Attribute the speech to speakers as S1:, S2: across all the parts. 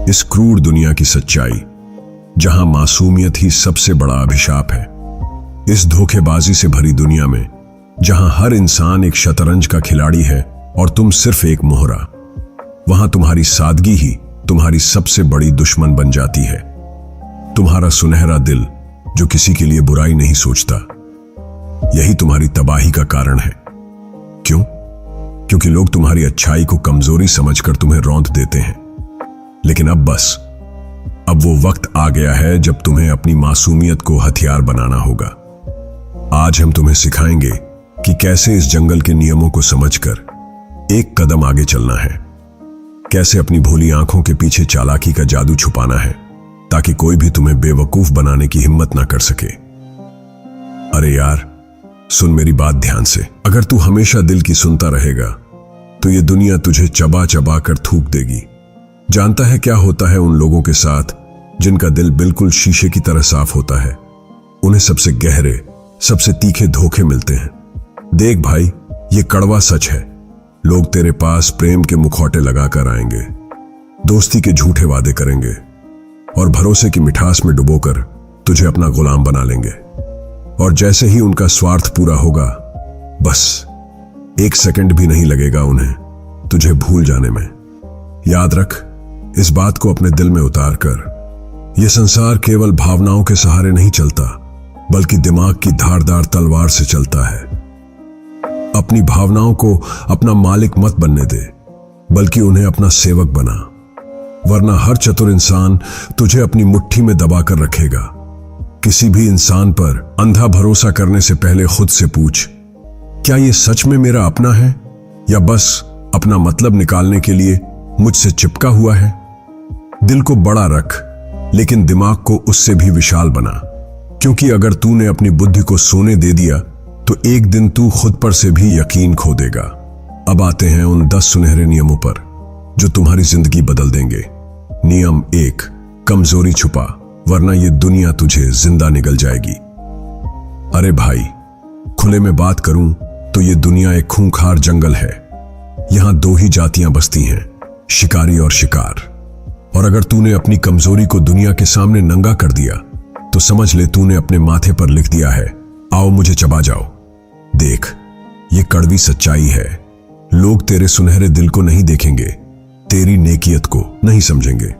S1: इस क्रूर दुनिया की सच्चाई, जहां मासूमियत ही सबसे बड़ा अभिशाप है। इस धोखेबाजी से भरी दुनिया में, जहां हर इंसान एक शतरंज का खिलाड़ी है और तुम सिर्फ एक मोहरा, वहां तुम्हारी सादगी ही तुम्हारी सबसे बड़ी दुश्मन बन जाती है। तुम्हारा सुनहरा दिल जो किसी के लिए बुराई नहीं सोचता, यही तुम्हारी तबाही का कारण है। क्यों? क्योंकि लोग तुम्हारी अच्छाई को कमजोरी समझकर तुम्हें रौंद देते हैं। लेकिन अब वो वक्त आ गया है जब तुम्हें अपनी मासूमियत को हथियार बनाना होगा। आज हम तुम्हें सिखाएंगे कि कैसे इस जंगल के नियमों को समझकर एक कदम आगे चलना है, कैसे अपनी भोली आंखों के पीछे चालाकी का जादू छुपाना है ताकि कोई भी तुम्हें बेवकूफ बनाने की हिम्मत ना कर सके। अरे यार, सुन मेरी बात ध्यान से। अगर तू हमेशा दिल की सुनता रहेगा तो ये दुनिया तुझे चबा चबा कर थूक देगी। जानता है क्या होता है उन लोगों के साथ जिनका दिल बिल्कुल शीशे की तरह साफ होता है? उन्हें सबसे गहरे, सबसे तीखे धोखे मिलते हैं। देख भाई, ये कड़वा सच है। लोग तेरे पास प्रेम के मुखौटे लगाकर आएंगे, दोस्ती के झूठे वादे करेंगे और भरोसे की मिठास में डुबोकर तुझे अपना गुलाम बना लेंगे। और जैसे ही उनका स्वार्थ पूरा होगा, बस एक सेकंड भी नहीं लगेगा उन्हें तुझे भूल जाने में। याद रख, इस बात को अपने दिल में उतार कर, यह संसार केवल भावनाओं के सहारे नहीं चलता, बल्कि दिमाग की धारदार तलवार से चलता है। अपनी भावनाओं को अपना मालिक मत बनने दे, बल्कि उन्हें अपना सेवक बना, वरना हर चतुर इंसान तुझे अपनी मुट्ठी में दबाकर रखेगा। किसी भी इंसान पर अंधा भरोसा करने से पहले खुद से पूछ, क्या यह सच में मेरा अपना है या बस अपना मतलब निकालने के लिए मुझसे चिपका हुआ है? दिल को बड़ा रख, लेकिन दिमाग को उससे भी विशाल बना, क्योंकि अगर तूने अपनी बुद्धि को सोने दे दिया तो एक दिन तू खुद पर से भी यकीन खो देगा। अब आते हैं उन 10 सुनहरे नियमों पर जो तुम्हारी जिंदगी बदल देंगे। नियम 1, कमजोरी छुपा, वरना ये दुनिया तुझे जिंदा निगल जाएगी। अरे भाई, खुले में बात करूं तो ये दुनिया एक खूंखार जंगल है। यहां 2 ही जातियां बसती हैं, शिकारी और शिकार। और अगर तूने अपनी कमजोरी को दुनिया के सामने नंगा कर दिया तो समझ ले तूने अपने माथे पर लिख दिया है, आओ मुझे चबा जाओ। देख, ये कड़वी सच्चाई है। लोग तेरे सुनहरे दिल को नहीं देखेंगे, तेरी नेकियत को नहीं समझेंगे।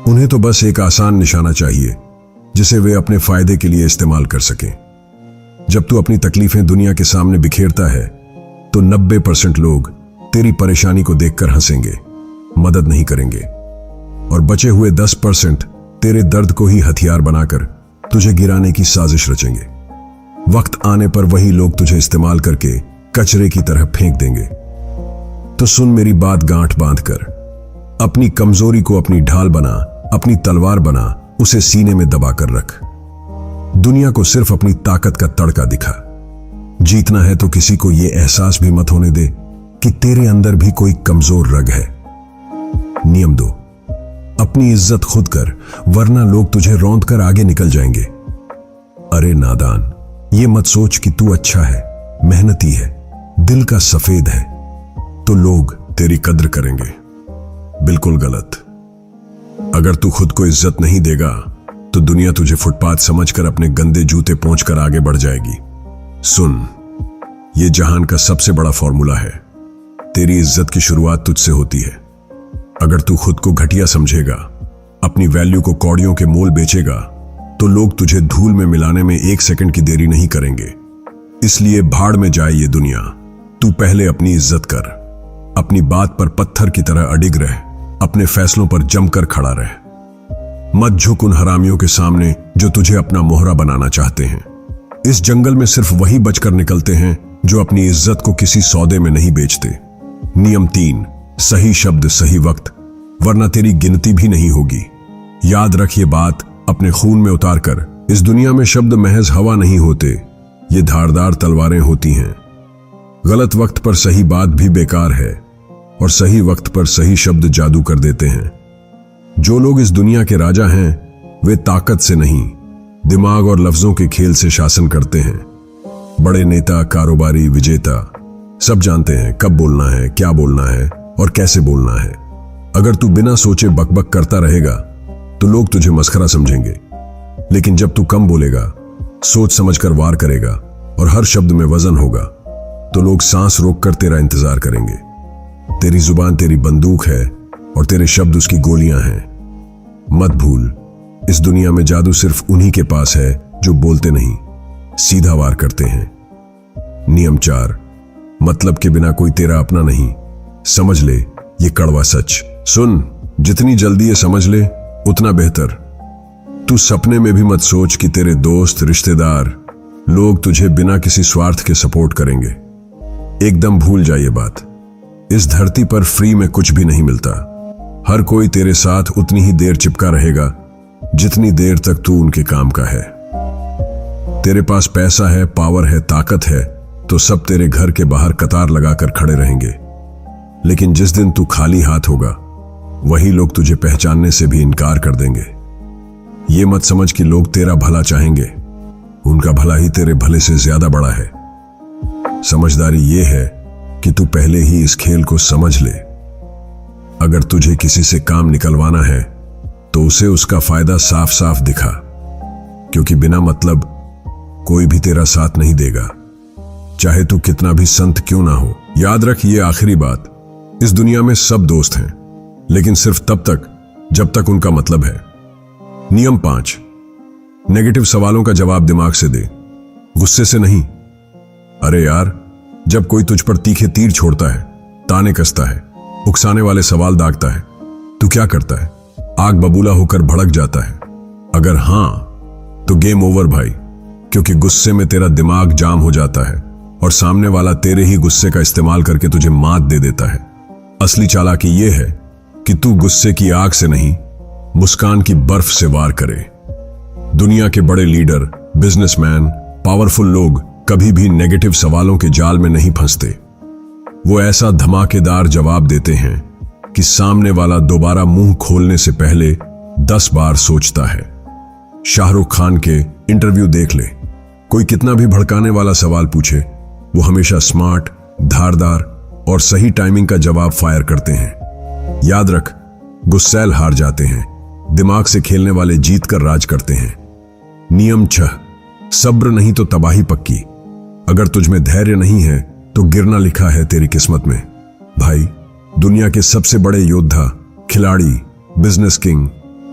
S1: उन्हें तो बस एक आसान निशाना चाहिए जिसे वे अपने फायदे के लिए इस्तेमाल कर सकें। जब तू अपनी तकलीफें दुनिया के सामने बिखेरता है तो 90% लोग तेरी परेशानी को देखकर हंसेंगे, मदद नहीं करेंगे, और बचे हुए 10% तेरे दर्द को ही हथियार बनाकर तुझे गिराने की साजिश रचेंगे। वक्त आने पर वही लोग तुझे इस्तेमाल करके कचरे की तरह फेंक देंगे। तो सुन मेरी बात गांठ बांधकर, अपनी कमजोरी को अपनी ढाल बना, अपनी तलवार बना, उसे सीने में दबाकर रख। दुनिया को सिर्फ अपनी ताकत का तड़का दिखा। जीतना है तो किसी को यह एहसास भी मत होने दे कि तेरे अंदर भी कोई कमजोर रग है। नियम 2, अपनी इज्जत खुद कर, वरना लोग तुझे रौंद कर आगे निकल जाएंगे। अरे नादान, ये मत सोच कि तू अच्छा है, मेहनती है, दिल का सफेद है तो लोग तेरी कद्र करेंगे। बिल्कुल गलत। अगर तू खुद को इज्जत नहीं देगा तो दुनिया तुझे फुटपाथ समझकर अपने गंदे जूते पहुंचकर आगे बढ़ जाएगी। सुन, ये जहान का सबसे बड़ा फॉर्मूला है। तेरी इज्जत की शुरुआत तुझसे होती है। अगर तू खुद को घटिया समझेगा, अपनी वैल्यू को कौड़ियों के मोल बेचेगा, तो लोग तुझे धूल में मिलाने में 1 सेकंड की देरी नहीं करेंगे। इसलिए भाड़ में जाए ये दुनिया, तू पहले अपनी इज्जत कर। अपनी बात पर पत्थर की तरह अडिग रह, अपने फैसलों पर जमकर खड़ा रह। मत झुक उन हरामियों के सामने जो तुझे अपना मोहरा बनाना चाहते हैं। इस जंगल में सिर्फ वही बचकर निकलते हैं जो अपनी इज्जत को किसी सौदे में नहीं बेचते। नियम 3, सही शब्द सही वक्त, वरना तेरी गिनती भी नहीं होगी। याद रख ये बात अपने खून में उतार कर, इस दुनिया में शब्द महज हवा नहीं होते, ये धारदार तलवारें होती हैं। गलत वक्त पर सही बात भी बेकार है और सही वक्त पर सही शब्द जादू कर देते हैं। जो लोग इस दुनिया के राजा हैं वे ताकत से नहीं, दिमाग और लफ्जों के खेल से शासन करते हैं। बड़े नेता, कारोबारी, विजेता सब जानते हैं कब बोलना है, क्या बोलना है और कैसे बोलना है। अगर तू बिना सोचे बकबक करता रहेगा तो लोग तुझे मस्खरा समझेंगे, लेकिन जब तू कम बोलेगा, सोच समझकर वार करेगा और हर शब्द में वजन होगा, तो लोग सांस रोककर तेरा इंतजार करेंगे। तेरी जुबान तेरी बंदूक है और तेरे शब्द उसकी गोलियां हैं। मत भूल, इस दुनिया में जादू सिर्फ उन्हीं के पास है जो बोलते नहीं, सीधा वार करते हैं। नियम 4, मतलब के बिना कोई तेरा अपना नहीं। समझ ले ये कड़वा सच। सुन, जितनी जल्दी ये समझ ले उतना बेहतर। तू सपने में भी मत सोच कि तेरे दोस्त, रिश्तेदार, लोग तुझे बिना किसी स्वार्थ के सपोर्ट करेंगे। एकदम भूल जा ये बात। इस धरती पर फ्री में कुछ भी नहीं मिलता। हर कोई तेरे साथ उतनी ही देर चिपका रहेगा जितनी देर तक तू उनके काम का है। तेरे पास पैसा है, पावर है, ताकत है, तो सब तेरे घर के बाहर कतार लगाकर खड़े रहेंगे। लेकिन जिस दिन तू खाली हाथ होगा, वही लोग तुझे पहचानने से भी इनकार कर देंगे। ये मत समझ कि लोग तेरा भला चाहेंगे, उनका भला ही तेरे भले से ज्यादा बड़ा है। समझदारी ये है कि तू पहले ही इस खेल को समझ ले। अगर तुझे किसी से काम निकलवाना है तो उसे उसका फायदा साफ साफ दिखा, क्योंकि बिना मतलब कोई भी तेरा साथ नहीं देगा, चाहे तू कितना भी संत क्यों ना हो। याद रख ये आखिरी बात, इस दुनिया में सब दोस्त हैं, लेकिन सिर्फ तब तक जब तक उनका मतलब है। नियम 5, नेगेटिव सवालों का जवाब दिमाग से दे, गुस्से से नहीं। अरे यार, जब कोई तुझ पर तीखे तीर छोड़ता है, ताने कसता है, उकसाने वाले सवाल दागता है, तू क्या करता है? आग बबूला होकर भड़क जाता है? अगर हां, तो गेम ओवर भाई, क्योंकि गुस्से में तेरा दिमाग जाम हो जाता है और सामने वाला तेरे ही गुस्से का इस्तेमाल करके तुझे मात दे देता है। असली चालाकी यह है कि तू गुस्से की आग से नहीं, मुस्कान की बर्फ से वार करे। दुनिया के बड़े लीडर, बिजनेसमैन, पावरफुल लोग कभी भी नेगेटिव सवालों के जाल में नहीं फंसते। वो ऐसा धमाकेदार जवाब देते हैं कि सामने वाला दोबारा मुंह खोलने से पहले 10 बार सोचता है। शाहरुख खान के इंटरव्यू देख ले, कोई कितना भी भड़काने वाला सवाल पूछे, वो हमेशा स्मार्ट, धारदार और सही टाइमिंग का जवाब फायर करते हैं। याद रख, गुस्सैल हार जाते हैं, दिमाग से खेलने वाले जीत कर राज करते हैं। नियम 6, सब्र नहीं तो तबाही पक्की। अगर तुझमें धैर्य नहीं है तो गिरना लिखा है तेरी किस्मत में। भाई, दुनिया के सबसे बड़े योद्धा, खिलाड़ी, बिजनेस किंग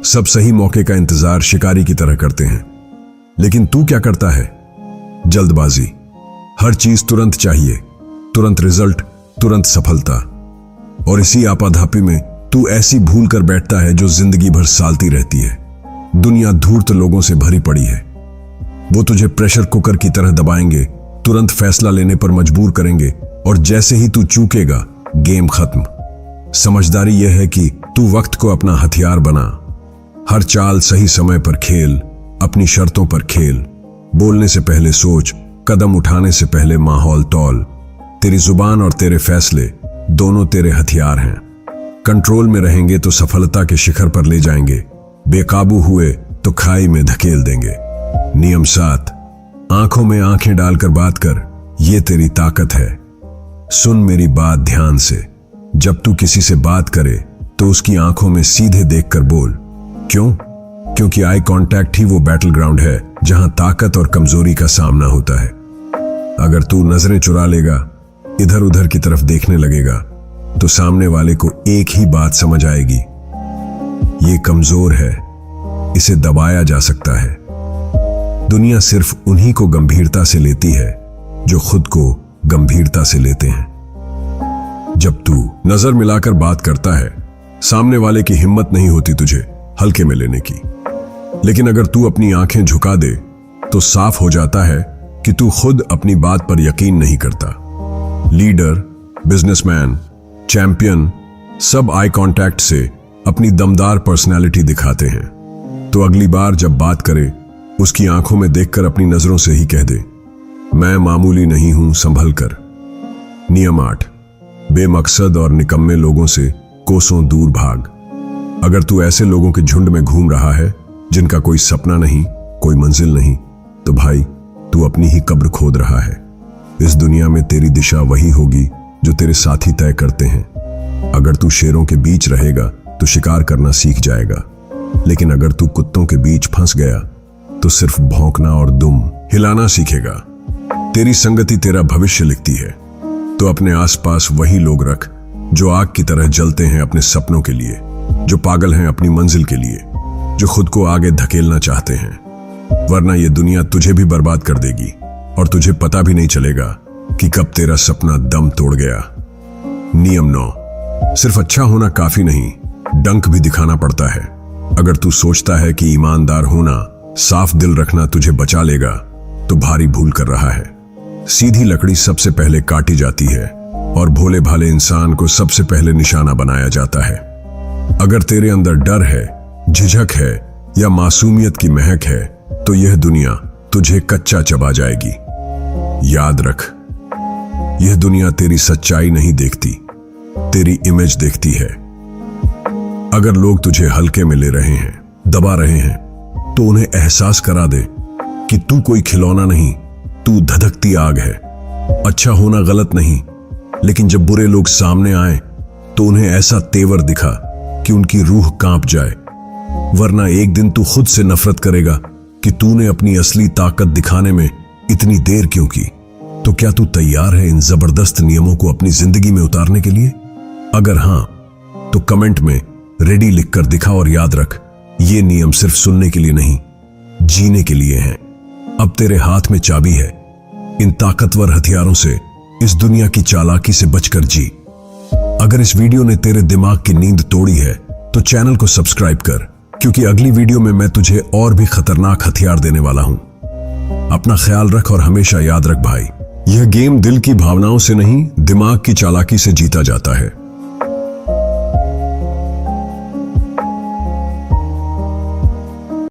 S1: सब सही मौके का इंतजार शिकारी की तरह करते हैं। लेकिन तू क्या करता है? जल्दबाजी। हर चीज तुरंत चाहिए, तुरंत रिजल्ट, तुरंत सफलता। और इसी आपाधापी में तू ऐसी भूल कर बैठता है जो जिंदगी भर सालती रहती है। दुनिया धूर्त लोगों से भरी पड़ी है। वो तुझे प्रेशर कुकर की तरह दबाएंगे, तुरंत फैसला लेने पर मजबूर करेंगे, और जैसे ही तू चूकेगा, गेम खत्म। समझदारी यह है कि तू वक्त को अपना हथियार बना। हर चाल सही समय पर खेल, अपनी शर्तों पर खेल। बोलने से पहले सोच, कदम उठाने से पहले माहौल तौल। तेरी जुबान और तेरे फैसले दोनों तेरे हथियार हैं। कंट्रोल में रहेंगे तो सफलता के शिखर पर ले जाएंगे, बेकाबू हुए तो खाई में धकेल देंगे। नियम 7, आंखों में आंखें डालकर बात कर, ये तेरी ताकत है। सुन मेरी बात ध्यान से, जब तू किसी से बात करे तो उसकी आंखों में सीधे देखकर बोल। क्यों? क्योंकि आई कांटेक्ट ही वो बैटल ग्राउंड है जहां ताकत और कमजोरी का सामना होता है। अगर तू नजरें चुरा लेगा, इधर उधर की तरफ देखने लगेगा, तो सामने वाले को एक ही बात समझ आएगी, ये कमजोर है, इसे दबाया जा सकता है। दुनिया सिर्फ उन्हीं को गंभीरता से लेती है जो खुद को गंभीरता से लेते हैं। जब तू नजर मिलाकर बात करता है, सामने वाले की हिम्मत नहीं होती तुझे हल्के में लेने की। लेकिन अगर तू अपनी आंखें झुका दे तो साफ हो जाता है कि तू खुद अपनी बात पर यकीन नहीं करता। लीडर, बिजनेसमैन, चैंपियन सब आई कांटेक्ट से अपनी दमदार पर्सनैलिटी दिखाते हैं। तो अगली बार जब बात करे, उसकी आंखों में देखकर अपनी नजरों से ही कह दे, मैं मामूली नहीं हूं, संभल कर। नियम 8, बेमकसद और निकम्मे लोगों से कोसों दूर भाग। अगर तू ऐसे लोगों के झुंड में घूम रहा है जिनका कोई सपना नहीं, कोई मंजिल नहीं, तो भाई तू अपनी ही कब्र खोद रहा है। इस दुनिया में तेरी दिशा वही होगी जो तेरे साथी तय करते हैं। अगर तू शेरों के बीच रहेगा तो शिकार करना सीख जाएगा, लेकिन अगर तू कुत्तों के बीच फंस गया तो सिर्फ भौंकना और दुम हिलाना सीखेगा। तेरी संगति तेरा भविष्य लिखती है, तो अपने आसपास वही लोग रख जो आग की तरह जलते हैं अपने सपनों के लिए, जो पागल हैं अपनी मंजिल के लिए, जो खुद को आगे धकेलना चाहते हैं। वरना ये दुनिया तुझे भी बर्बाद कर देगी और तुझे पता भी नहीं चलेगा कि कब तेरा सपना दम तोड़ गया। नियम 9, सिर्फ अच्छा होना काफी नहीं, डंक भी दिखाना पड़ता है। अगर तू सोचता है कि ईमानदार होना, साफ दिल रखना तुझे बचा लेगा, तो भारी भूल कर रहा है। सीधी लकड़ी सबसे पहले काटी जाती है और भोले भाले इंसान को सबसे पहले निशाना बनाया जाता है। अगर तेरे अंदर डर है, झिझक है या मासूमियत की महक है, तो यह दुनिया तुझे कच्चा चबा जाएगी। याद रख, यह दुनिया तेरी सच्चाई नहीं देखती, तेरी इमेज देखती है। अगर लोग तुझे हल्के में ले रहे हैं, दबा रहे हैं, तो उन्हें एहसास करा दे कि तू कोई खिलौना नहीं, तू धधकती आग है। अच्छा होना गलत नहीं, लेकिन जब बुरे लोग सामने आए तो उन्हें ऐसा तेवर दिखा कि उनकी रूह कांप जाए। वरना एक दिन तू खुद से नफरत करेगा कि तूने अपनी असली ताकत दिखाने में इतनी देर क्यों की। तो क्या तू तैयार है इन जबरदस्त नियमों को अपनी जिंदगी में उतारने के लिए? अगर हां, तो कमेंट में रेडी लिखकर दिखा और याद रख, ये नियम सिर्फ सुनने के लिए नहीं, जीने के लिए हैं। अब तेरे हाथ में चाबी है। इन ताकतवर हथियारों से इस दुनिया की चालाकी से बचकर जी। अगर इस वीडियो ने तेरे दिमाग की नींद तोड़ी है तो चैनल को सब्सक्राइब कर, क्योंकि अगली वीडियो में मैं तुझे और भी खतरनाक हथियार देने वाला हूं। अपना ख्याल रख और हमेशा याद रख भाई, यह गेम दिल की भावनाओं से नहीं, दिमाग की चालाकी से जीता जाता है।